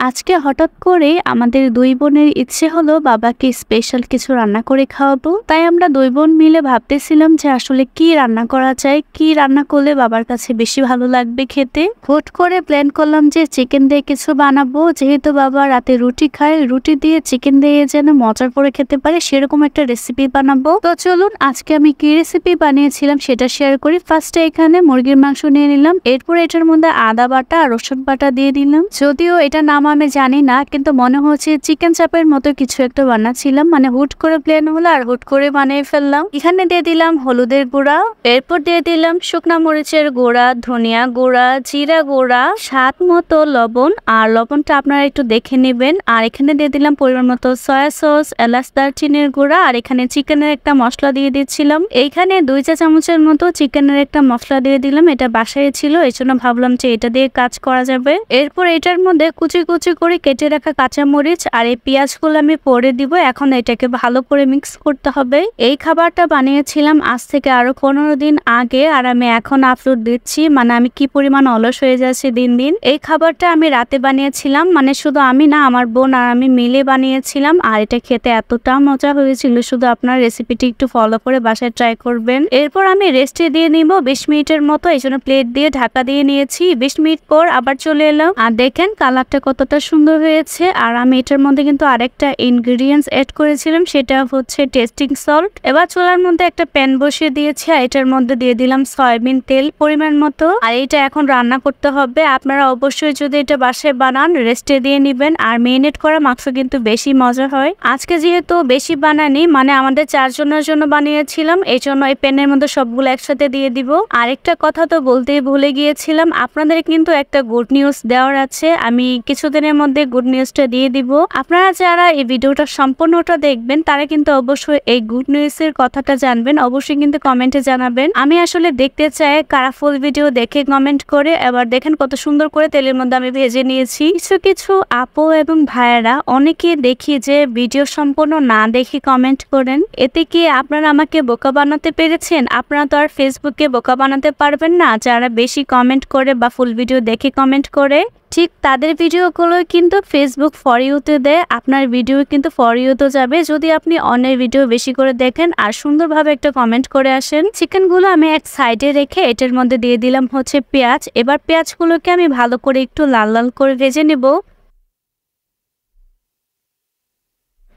আজকে হঠাৎ করে আমাদের দুই বোনের ইচ্ছে হলো বাবাকে স্পেশাল কিছু রান্না করে খাওয়াবো। তাই আমরা দুই বোন মিলে ভাবতেছিলাম যে আসলে কি রান্না করা যায়, কি রান্না করলে বাবার কাছে বেশি ভালো লাগবে খেতে। হুট করে প্ল্যান করলাম যে চিকেন দিয়ে কিছু বানাবো, যেহেতু বাবা রাতে রুটি খায়, রুটি দিয়ে চিকেন দিয়ে যেন মজার করে খেতে পারে সেরকম একটা রেসিপি বানাবো। তো চলুন আজকে আমি কি রেসিপি বানিয়েছিলাম সেটা শেয়ার করি। ফার্স্টে এখানে মুরগির মাংস নিয়ে নিলাম, এরপর এটার মধ্যে আদা বাটা আর রসুন বাটা দিয়ে দিলাম। যদিও এটা নাম আমি জানি না, কিন্তু মনে হচ্ছে চিকেন চাপের মতো কিছু একটা বানাচ্ছিলাম, মানে হুট করে প্লেন হলো আর হুট করে বানিয়ে ফেললাম। এখানে দিয়ে দিলাম হলুদের গুঁড়া, এরপর দিয়ে দিলাম শুকনা মরিচের গুঁড়া, ধনিয়া গুঁড়া, জিরা গুঁড়া, স্বাদ মতো লবণ, আর লবণটা আপনারা একটু দেখে নেবেন। আর এখানে দিয়ে দিলাম পরিমাণ মতো সয়া সস, এলাচ, দারচিনির গুঁড়া, আর এখানে চিকেনের একটা মশলা দিয়ে দিচ্ছিলাম। এইখানে 2 চা চামচের মতো চিকেনের একটা মশলা দিয়ে দিলাম, এটা বাসায় ছিল এই জন্য ভাবলাম যে এটা দিয়ে কাজ করা যাবে। এরপর এটার মধ্যে কুচি কুচি করে কেটে রাখা কাঁচামরিচ আর এই পেঁয়াজগুলো আমি পরে দিব। এখন এটাকে ভালো করে মিক্স করতে হবে। এই খাবারটা বানিয়েছিলাম আজ থেকে আরো 15 দিন আগে, আর আমি এখন আপলোড দিচ্ছি, মানে আমি কি পরিমাণ অলস হয়ে যাচ্ছি দিন দিন। এই খাবারটা আমি রাতে বানিয়েছিলাম, মানে শুধু আমি না, আমার বোন আর আমি মিলে বানিয়েছিলাম, আর এটা খেতে এতটা মজা হয়েছিল। শুধু আপনার রেসিপিটি একটু ফলো করে বাসায় ট্রাই করবেন। এরপর আমি রেস্টে দিয়ে নিব 20 মিনিটের মতো, এই জন্য প্লেট দিয়ে ঢাকা দিয়ে নিয়েছি। 20 মিনিট পর আবার চলে এলাম, আর দেখেন কালারটা কতটা সুন্দর হয়েছে। আর আমি এটার মধ্যে কিন্তু আরেকটা ইনগ্রিডিয়েন্টস এড করেছিলাম, সেটা হচ্ছে টেস্টিং সল্ট। এবার চুলার মধ্যে একটা প্যান বসিয়ে দিয়েছি, আর এটার মধ্যে দিয়ে দিলাম সয়াবিন তেল পরিমাণ মতো। আর এটা এখন রান্না করতে হবে। আপনারা অবশ্যই যদি এটা বাসায় বানান রেস্টে দিয়ে নেবেন, আর মেরিনেট করা মাংস কিন্তু বেশি মজা হয়। আজকে যেহেতু বেশি বানানি, মানে আমাদের 4 জনের জন্য বানিয়েছিলাম, এই জন্য এই প্যানের মধ্যে সবগুলো একসাথে দিয়ে দিব। আরেকটা কথা তো বলতেই ভুলে গিয়েছিলাম, আপনাদের কিন্তু একটা গুড নিউজ দেওয়ার আছে, আমি কিছুদিনের মধ্যে গুড নিউজটা দিয়ে দিব। আপনারা যারা এই ভিডিওটা সম্পূর্ণটা দেখবেন তারা কিন্তু অবশ্যই এই গুড নিউজের কথাটা জানবেন, অবশ্যই কিন্তু কমেন্টে জানাবেন। আমি আসলে দেখতে চাই কারা ফুল ভিডিও দেখে কমেন্ট করে। এবার দেখেন কত সুন্দর করে তেলের মধ্যে আমি ভেজে নিয়েছি। কিছু কিছু আপু এবং ভাইয়েরা অনেকে দেখি যে ভিডিও সম্পূর্ণ না দেখে কমেন্ট করেন, এতে কি আপনারা আমাকে বোকা বানাতে পেরেছেন? আপনারা তো আর ফেসবুকে বোকা বানাতে পারবেন না যারা বেশি কমেন্ট করে বা ফুল ভিডিও দেখে কমেন্ট করে। ঠিক তাদের ভিডিওগুলো কিন্তু ফেসবুক ফর ইউতে দেয়, আপনার ভিডিও কিন্তু ফর ইউতে যাবে যদি আপনি অন্যের ভিডিও বেশি করে দেখেন আর সুন্দরভাবে একটা কমেন্ট করে আসেন। চিকেনগুলো আমি এক সাইডে রেখে এটার মধ্যে দিয়ে দিলাম হচ্ছে পেঁয়াজ। এবার পেঁয়াজগুলোকে আমি ভালো করে একটু লাল লাল করে ভেজে নেব।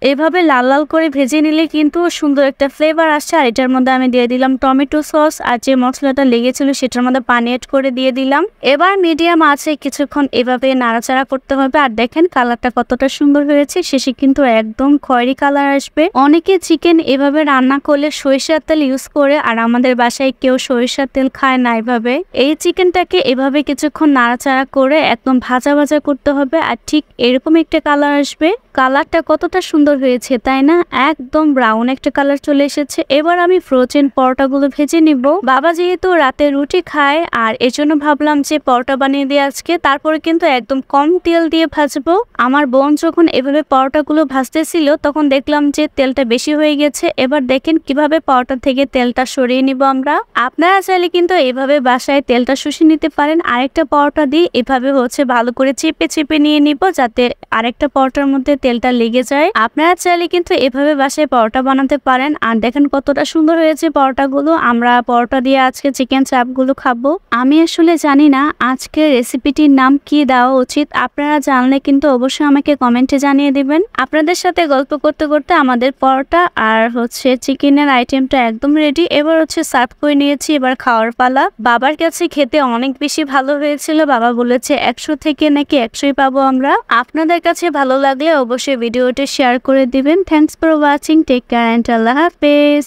এভাবে লাল লাল করে ভেজে নিলে কিন্তু সুন্দর একটা ফ্লেভার আসছে। আর এটার মধ্যে আমি দিয়ে দিলাম টমেটো সস, আর যে মশলাটা লেগেছিল সেটার মধ্যে পানি এড করে দিয়ে দিলাম। এবার মিডিয়াম আছে কিছুক্ষণ এভাবে নাড়াচাড়া করতে হবে। আর দেখেন কালারটা কতটা সুন্দর হয়েছে, শেষে কিন্তু একদম খয়েরি কালার আসবে। অনেকে চিকেন এভাবে রান্না করলে সরিষার তেল ইউজ করে, আর আমাদের বাসায় কেউ সরিষার তেল খায় না। এভাবে এই চিকেনটাকে এভাবে কিছুক্ষণ নাড়াচাড়া করে একদম ভাজা ভাজা করতে হবে, আর ঠিক এরকম একটা কালার আসবে। কালারটা কতটা সুন্দর হয়েছে তাই না? একদম ব্রাউন একটা কালার চলে এসেছে। এবার আমি ফ্রোজেন পরোটাগুলো ভেজে নিব। বাবা যেহেতু রাতে রুটি খায়, আর এজন্য ভাবলাম যে পরোটা বানিয়ে দিয়ে আজকে, তারপরে কিন্তু একদম কম তেল দিয়ে ভাজবো। আমার বোন যখন এভাবে পরোটাগুলো ভাজতেছিল তখন দেখলাম যে তেলটা বেশি হয়ে গেছে। এবার দেখেন কিভাবে পরোটা থেকে তেলটা সরিয়ে নিব আমরা। আপনারা চাইলে কিন্তু এভাবে বাসায় তেলটা শুষে নিতে পারেন। আরেকটা পরোটা দিয়ে এভাবে হচ্ছে ভালো করে চেপে চেপে নিয়ে নিব, যাতে আরেকটা পরোটার মধ্যে তেলটা লেগে যায়। আপনারা চাইলে কিন্তু এভাবে বাসায় পরোটা বানাতে পারেন। আর দেখেন কতটা সুন্দর হয়েছে পরোটাগুলো। আমরা পরোটা দিয়ে আজকে চিকেন চাপগুলো খাবো। আমি আসলে জানি না আজকে রেসিপিটির নাম কি দেওয়া উচিত, আপনারা জানলে কিন্তু অবশ্যই আমাকে কমেন্টে জানিয়ে দিবেন। আপনাদের সাথে গল্প করতে করতে আমাদের পরোটা আর হচ্ছে চিকেনের আইটেমটা একদম রেডি। এবার হচ্ছে সার্ভ করে নিয়েছি, এবার খাওয়ার পালা। বাবার কাছে খেতে অনেক বেশি ভালো হয়েছিল, বাবা বলেছে 100 থেকে নাকি 100ই পাবো আমরা। আপনাদের কাছে ভালো লাগলে অবশ্যই ভিডিওটা শেয়ার করে দিবেন। Thanks for watching, take care and আল্লাহ হাফেজ।